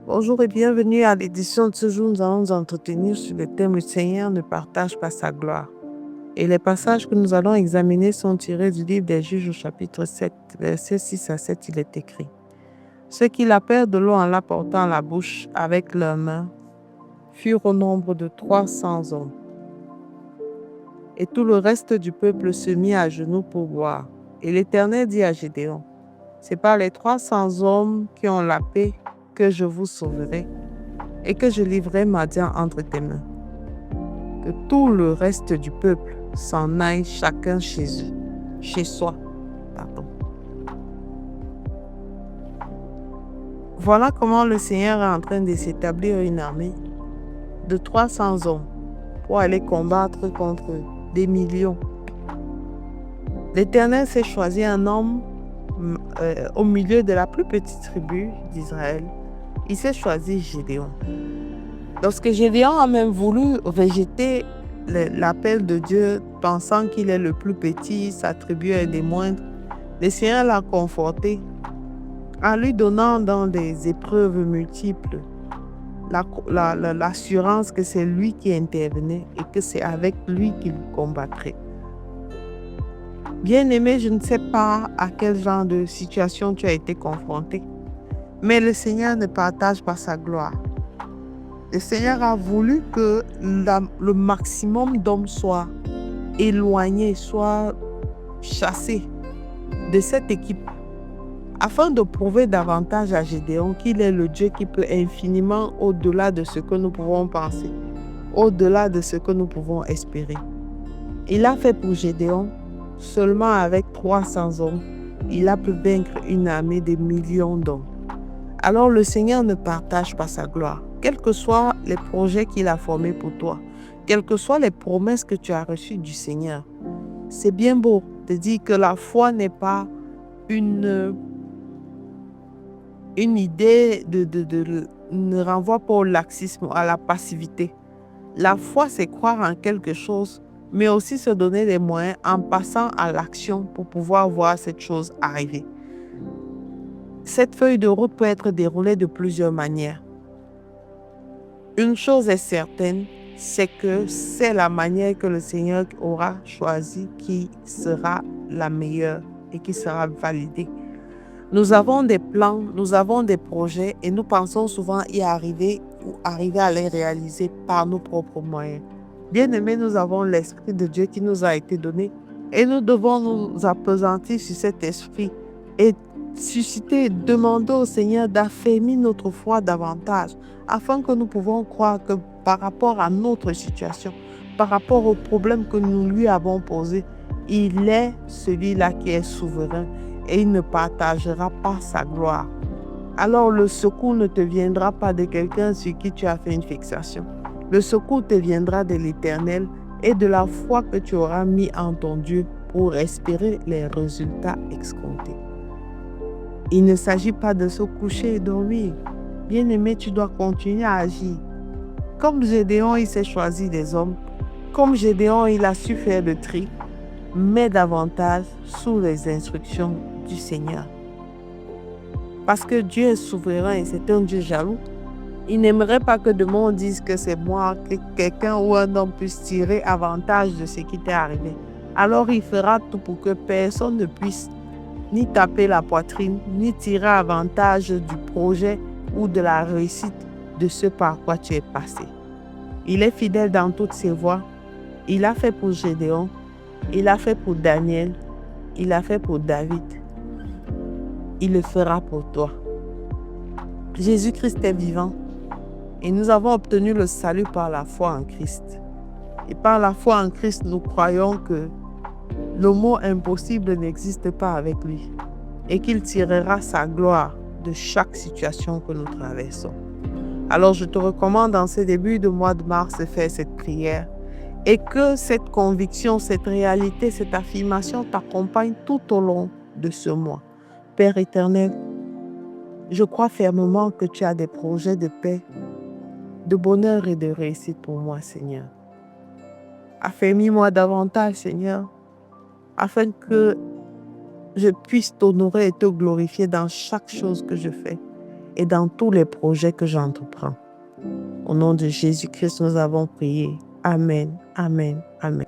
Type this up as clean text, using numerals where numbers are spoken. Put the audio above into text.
Bonjour et bienvenue à l'édition de ce jour. Nous allons nous entretenir sur le thème « Le Seigneur ne partage pas sa gloire ». Et les passages que nous allons examiner sont tirés du livre des Juges au chapitre 7, versets 6 à 7. Il est écrit: Ceux qui lapèrent de l'eau en la portant à la bouche avec leurs mains furent au nombre de 300 hommes. Et tout le reste du peuple se mit à genoux pour boire. Et l'Éternel dit à Gédéon: C'est par les 300 hommes qui ont lapé que je vous sauverai et que je livrerai Madian entre tes mains. Que tout le reste du peuple s'en aille chacun chez soi. Voilà comment le Seigneur est en train de s'établir une armée de 300 hommes pour aller combattre contre des millions. L'Éternel s'est choisi un homme au milieu de la plus petite tribu d'Israël. Il s'est choisi Gédéon. Lorsque Gédéon a même voulu rejeter l'appel de Dieu, pensant qu'il est le plus petit, sa tribu est des moindres, le Seigneur l'a conforté en lui donnant dans des épreuves multiples l'assurance que c'est lui qui intervenait et que c'est avec lui qu'il combattrait. Bien-aimé, je ne sais pas à quel genre de situation tu as été confronté, mais le Seigneur ne partage pas sa gloire. Le Seigneur a voulu que le maximum d'hommes soient éloignés, soient chassés de cette équipe, afin de prouver davantage à Gédéon qu'il est le Dieu qui peut infiniment au-delà de ce que nous pouvons penser, au-delà de ce que nous pouvons espérer. Il a fait pour Gédéon, seulement avec 300 hommes, il a pu vaincre une armée de millions d'hommes. Alors le Seigneur ne partage pas sa gloire. Quels que soient les projets qu'il a formés pour toi, quelles que soient les promesses que tu as reçues du Seigneur, c'est bien beau de dire que la foi n'est pas une idée ne renvoie pas au laxisme, à la passivité. La foi, c'est croire en quelque chose, mais aussi se donner des moyens en passant à l'action pour pouvoir voir cette chose arriver. Cette feuille de route peut être déroulée de plusieurs manières. Une chose est certaine, c'est que c'est la manière que le Seigneur aura choisie qui sera la meilleure et qui sera validée. Nous avons des plans, nous avons des projets et nous pensons souvent y arriver ou arriver à les réaliser par nos propres moyens. Bien-aimés, nous avons l'Esprit de Dieu qui nous a été donné et nous devons nous appesantir sur cet esprit et susciter, demander au Seigneur d'affermir notre foi davantage afin que nous pouvons croire que par rapport à notre situation, par rapport aux problèmes que nous lui avons posés, il est celui-là qui est souverain et il ne partagera pas sa gloire. Alors le secours ne te viendra pas de quelqu'un sur qui tu as fait une fixation. Le secours te viendra de l'Éternel et de la foi que tu auras mis en ton Dieu pour espérer les résultats escomptés. Il ne s'agit pas de se coucher et dormir. Bien-aimé, tu dois continuer à agir. Comme Gédéon, il s'est choisi des hommes. Comme Gédéon, il a su faire le tri, mais davantage sous les instructions du Seigneur. Parce que Dieu est souverain et c'est un Dieu jaloux. Il n'aimerait pas que demain on dise que c'est moi, que quelqu'un ou un homme puisse tirer avantage de ce qui t'est arrivé. Alors il fera tout pour que personne ne puisse ni taper la poitrine, ni tirer avantage du projet ou de la réussite de ce par quoi tu es passé. Il est fidèle dans toutes ses voies. Il a fait pour Gédéon, il a fait pour Daniel, il a fait pour David. Il le fera pour toi. Jésus-Christ est vivant et nous avons obtenu le salut par la foi en Christ. Et par la foi en Christ, nous croyons que le mot impossible n'existe pas avec lui et qu'il tirera sa gloire de chaque situation que nous traversons. Alors je te recommande en ce début de mois de mars de faire cette prière et que cette conviction, cette réalité, cette affirmation t'accompagne tout au long de ce mois. Père éternel, je crois fermement que tu as des projets de paix, de bonheur et de réussite pour moi, Seigneur. Affermis-moi davantage, Seigneur, afin que je puisse t'honorer et te glorifier dans chaque chose que je fais et dans tous les projets que j'entreprends. Au nom de Jésus-Christ, nous avons prié. Amen, amen, amen.